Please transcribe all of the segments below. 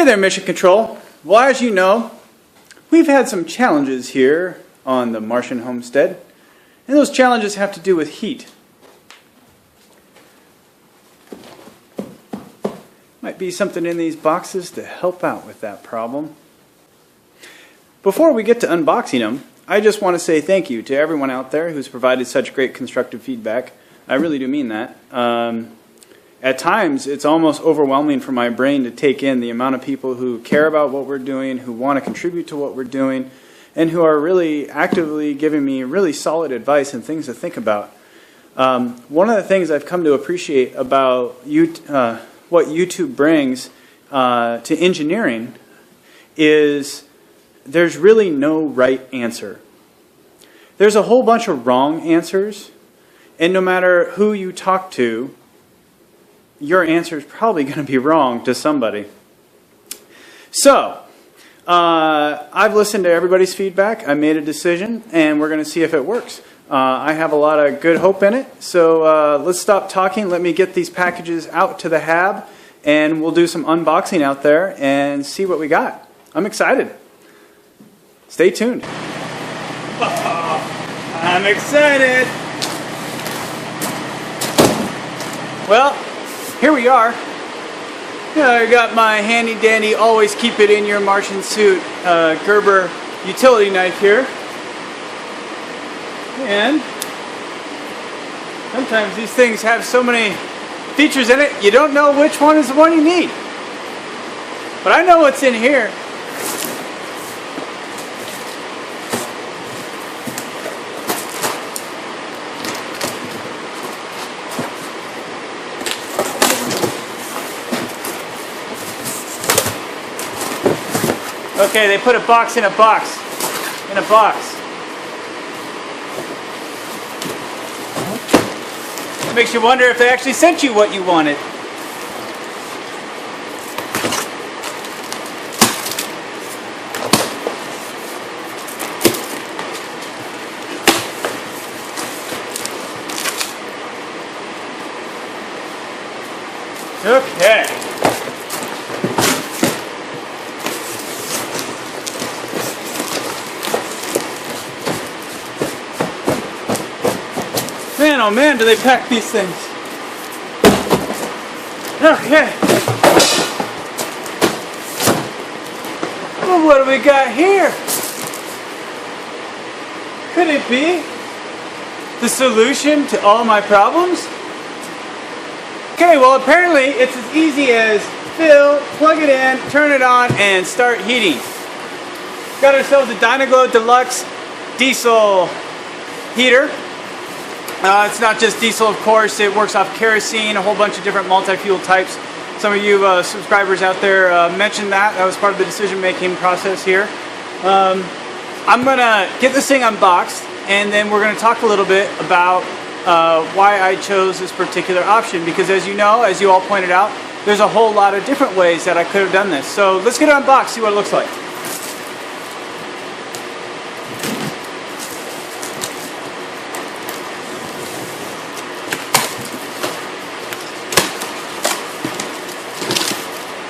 Hey there, Mission Control. Well, as you know, we've had some challenges here on the Martian homestead, and those challenges have to do with heat. Might be something in these boxes to help out with that problem. Before we get to unboxing them, I just want to say thank you to everyone out there who's provided such great constructive feedback. I really do mean that. At times, it's almost overwhelming for my brain to take in the amount of people who care about what we're doing, who want to contribute to what we're doing, and who are really actively giving me really solid advice and things to think about. One of the things I've come to appreciate about what YouTube brings to engineering is there's really no right answer. There's a whole bunch of wrong answers, and no matter who you talk to, your answer is probably going to be wrong to somebody. So, I've listened to everybody's feedback. I made a decision, and we're going to see if it works. I have a lot of good hope in it. So let's stop talking. Let me get these packages out to the hab, and we'll do some unboxing out there and see what we got. I'm excited. Stay tuned. I'm excited. Well, here we are. I got my handy dandy, always keep it in your Martian suit Gerber utility knife here. And sometimes these things have so many features in it, you don't know which one is the one you need. But I know what's in here. Okay, they put a box in a box. In a box. It makes you wonder if they actually sent you what you wanted. Okay. Man, oh man, do they pack these things. Okay. Well, what do we got here? Could it be the solution to all my problems? Okay, well apparently it's as easy as fill, plug it in, turn it on, and start heating. Got ourselves a Dynaglow Deluxe diesel heater. It's not just diesel, of course. It works off kerosene, a whole bunch of different multi-fuel types. Some of you subscribers out there mentioned that. That was part of the decision-making process here. I'm going to get this thing unboxed, and then we're going to talk a little bit about why I chose this particular option. Because as you know, as you all pointed out, there's a whole lot of different ways that I could have done this. So let's get it unboxed, see what it looks like.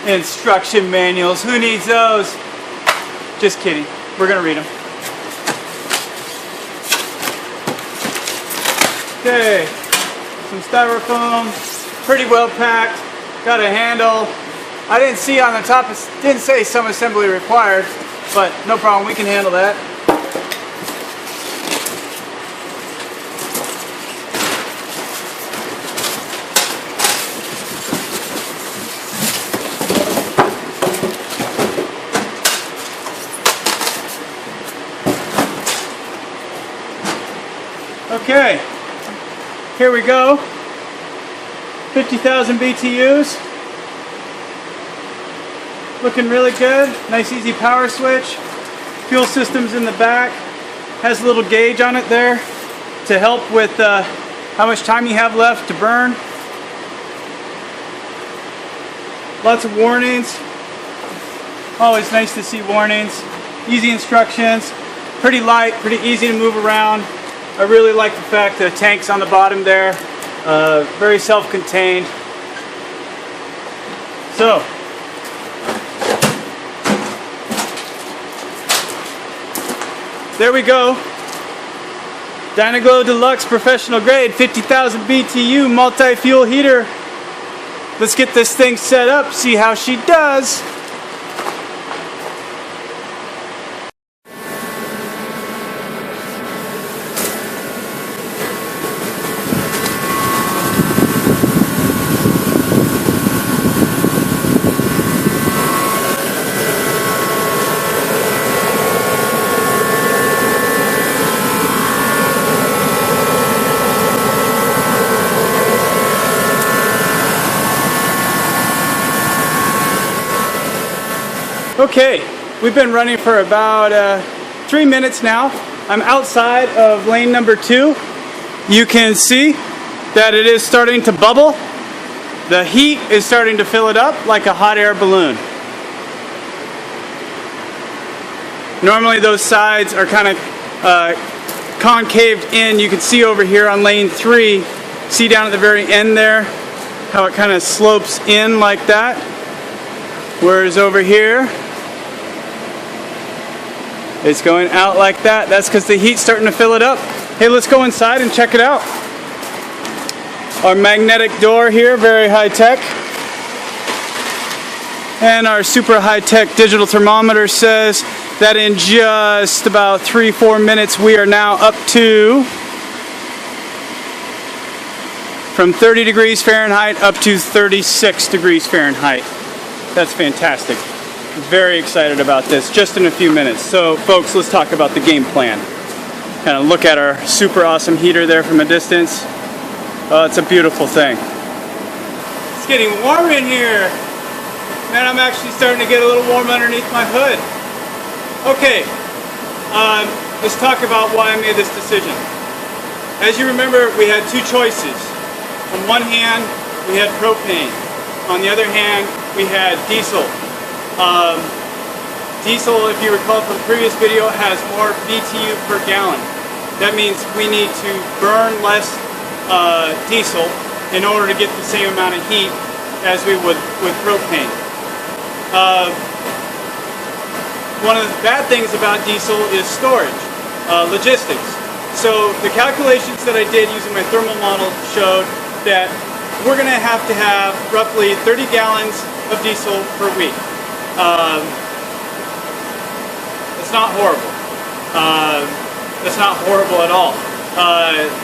Instruction manuals, who needs those? Just kidding, we're gonna read them. Okay, some styrofoam, pretty well packed, got a handle. I didn't see on the top, it didn't say some assembly required, but no problem, we can handle that. Okay, here we go. 50,000 BTUs. Looking really good. Nice easy power switch. Fuel system's in the back. Has a little gauge on it there to help with how much time you have left to burn. Lots of warnings. Always nice to see warnings. Easy instructions. Pretty light, pretty easy to move around. I really like the fact that the tank's on the bottom there. Very self-contained. So, There we go. Dynaglow Deluxe Professional Grade 50,000 BTU multi-fuel heater. Let's get this thing set up, see how she does. Okay, we've been running for about 3 minutes now. I'm outside of lane number 2. You can see that it is starting to bubble. The heat is starting to fill it up like a hot air balloon. Normally those sides are kind of concaved in. You can see over here on lane 3, see down at the very end there, how it kind of slopes in like that. Whereas over here, it's going out like that. That's because the heat's starting to fill it up. Hey, let's go inside and check it out. Our magnetic door here, very high tech. And our super high tech digital thermometer says that in just about 3-4 minutes we are now up to from 30 degrees Fahrenheit up to 36 degrees Fahrenheit. That's fantastic. Very excited about this just in a few minutes. So folks, let's talk about the game plan. Kind of look at our super awesome heater there from a distance. Oh, it's a beautiful thing. It's getting warm in here. Man, I'm actually starting to get a little warm underneath my hood. Okay, let's talk about why I made this decision. As you remember, we had two choices. On one hand, we had propane. On the other hand, we had diesel. Diesel, if you recall from the previous video, has more BTU per gallon. That means we need to burn less diesel in order to get the same amount of heat as we would with propane. One of the bad things about diesel is storage, logistics. So the calculations that I did using my thermal model showed that we're going to have roughly 30 gallons of diesel per week. It's not horrible. That's not horrible at all.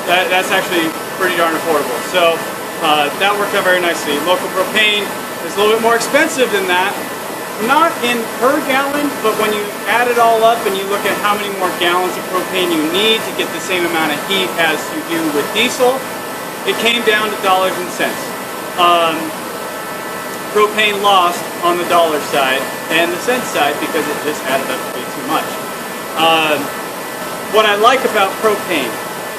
That's actually pretty darn affordable. So that worked out very nicely. Local propane is a little bit more expensive than that. Not in per gallon, but when you add it all up and you look at how many more gallons of propane you need to get the same amount of heat as you do with diesel, it came down to dollars and cents. Propane lost on the dollar side and the cent side because it just added up to be too much. What I like about propane,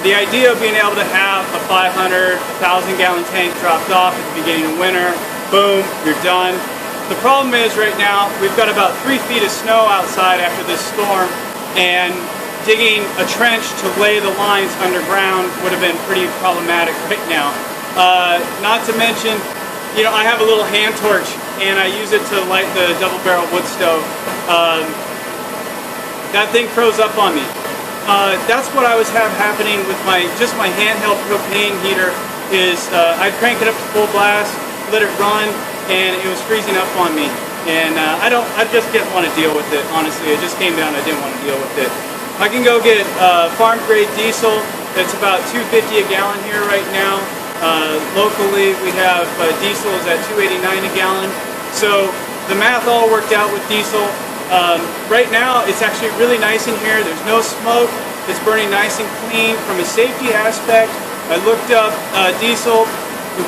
the idea of being able to have a 500, 1,000 gallon tank dropped off at the beginning of winter, boom, you're done. The problem is right now we've got about 3 feet of snow outside after this storm, and digging a trench to lay the lines underground would have been pretty problematic right now. Not to mention, you know, I have a little hand torch and I use it to light the double barrel wood stove. That thing froze up on me. That's what I was happening with my handheld propane heater is I'd crank it up to full blast, let it run, and it was freezing up on me. And I just didn't want to deal with it, honestly. It just came down, I didn't want to deal with it. I can go get farm grade diesel. It's about $2.50 a gallon here right now. Locally, we have diesel is at $2.89 a gallon. So the math all worked out with diesel. Right now, it's actually really nice in here. There's no smoke. It's burning nice and clean. From a safety aspect, I looked up diesel.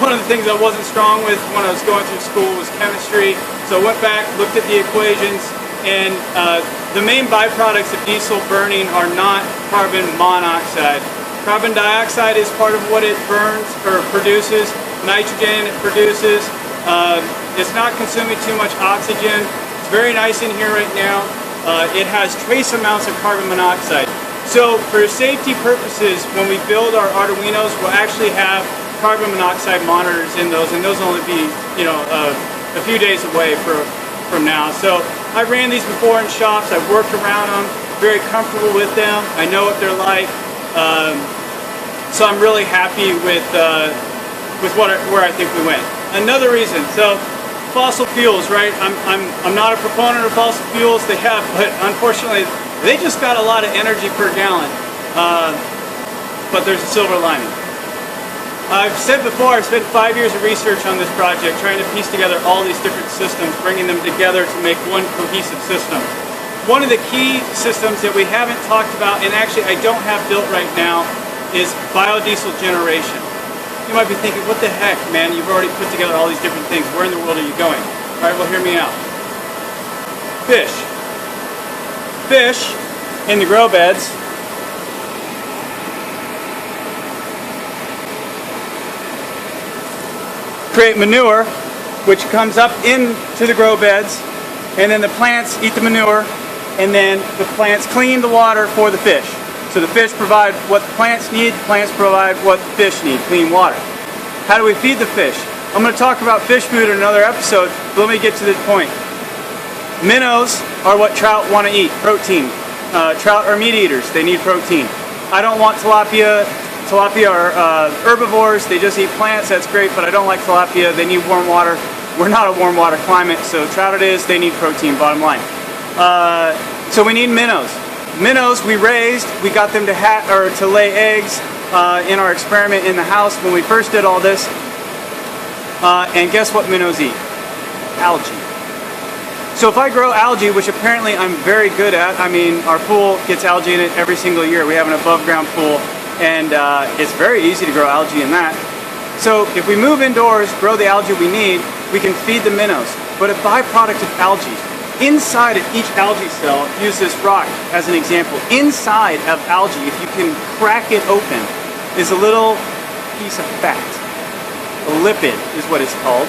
One of the things I wasn't strong with when I was going through school was chemistry. So I went back, looked at the equations, and the main byproducts of diesel burning are not carbon monoxide. Carbon dioxide is part of what it burns or produces. Nitrogen it produces. It's not consuming too much oxygen. It's very nice in here right now. It has trace amounts of carbon monoxide. So for safety purposes, when we build our Arduinos, we'll actually have carbon monoxide monitors in those, and those will only be, you know, a few days away from now. So I ran these before in shops. I've worked around them. very comfortable with them. I know what they're like. So I'm really happy with where I think we went. Another reason, so fossil fuels, right? I'm not a proponent of fossil fuels. But unfortunately, they just got a lot of energy per gallon. But there's a silver lining. I've said before, I've spent 5 years of research on this project, trying to piece together all these different systems, bringing them together to make one cohesive system. One of the key systems that we haven't talked about, and actually I don't have built right now, is biodiesel generation. You might be thinking, what the heck, man, you've already put together all these different things. Where in the world are you going? All right, well, hear me out. Fish. Fish in the grow beds create manure, which comes up into the grow beds, and then the plants eat the manure, and then the plants clean the water for the fish. So the fish provide what the plants need, the plants provide what the fish need, clean water. How do we feed the fish? I'm going to talk about fish food in another episode, but let me get to this point. Minnows are what trout want to eat, protein. Trout are meat eaters, they need protein. I don't want tilapia. Tilapia are herbivores, they just eat plants, that's great, but I don't like tilapia, they need warm water. We're not a warm water climate, so trout it is, they need protein, bottom line. So we need minnows. Minnows we raised, we got them to lay eggs in our experiment in the house when we first did all this. And guess what minnows eat? Algae. So if I grow algae, which apparently I'm very good at, I mean our pool gets algae in it every single year. We have an above ground pool. And it's very easy to grow algae in that. So if we move indoors, grow the algae we need, we can feed the minnows. But a byproduct of algae, inside of each algae cell, use this rock as an example, inside of algae, if you can crack it open, is a little piece of fat. A lipid is what it's called.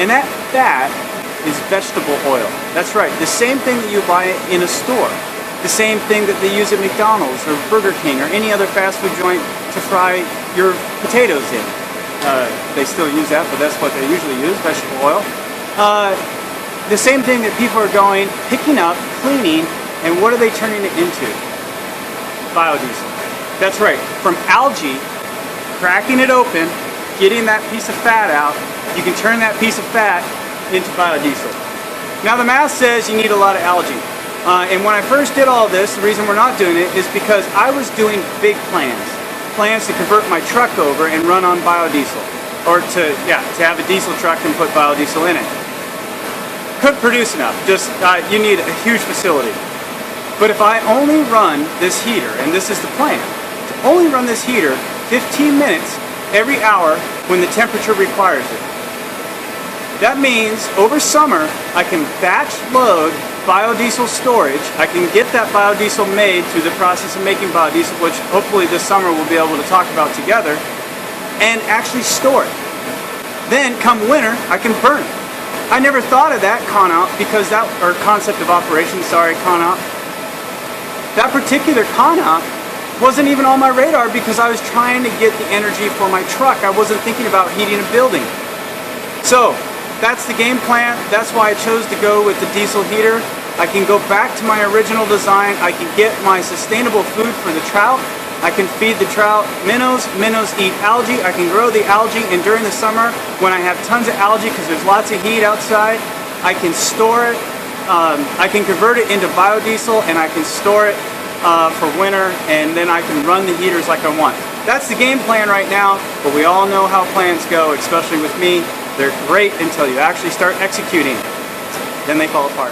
And that fat is vegetable oil. That's right, the same thing that you buy in a store. The same thing that they use at McDonald's or Burger King or any other fast food joint to fry your potatoes in. They still use that, but that's what they usually use, vegetable oil. The same thing that people are going, picking up, cleaning, and what are they turning it into? Biodiesel. That's right, from algae, cracking it open, getting that piece of fat out, you can turn that piece of fat into biodiesel. Now the math says you need a lot of algae. And when I first did all this, the reason we're not doing it is because I was doing big plans to convert my truck over and run on biodiesel, or to have a diesel truck and put biodiesel in it. Couldn't produce enough. Just you need a huge facility. But if I only run this heater, and this is the plan, to only run this heater 15 minutes every hour when the temperature requires it. That means over summer I can batch load biodiesel storage. I can get that biodiesel made through the process of making biodiesel, which hopefully this summer we'll be able to talk about together, and actually store it. Then come winter, I can burn it. I never thought of that concept of operation, con-op. That particular con-op wasn't even on my radar because I was trying to get the energy for my truck. I wasn't thinking about heating a building. So that's the game plan. That's why I chose to go with the diesel heater. I can go back to my original design. I can get my sustainable food for the trout. I can feed the trout minnows. Minnows eat algae. I can grow the algae, and during the summer, when I have tons of algae because there's lots of heat outside, I can store it. I can convert it into biodiesel, and I can store it for winter, and then I can run the heaters like I want. That's the game plan right now, but we all know how plans go, especially with me. They're great until you actually start executing. Then they fall apart.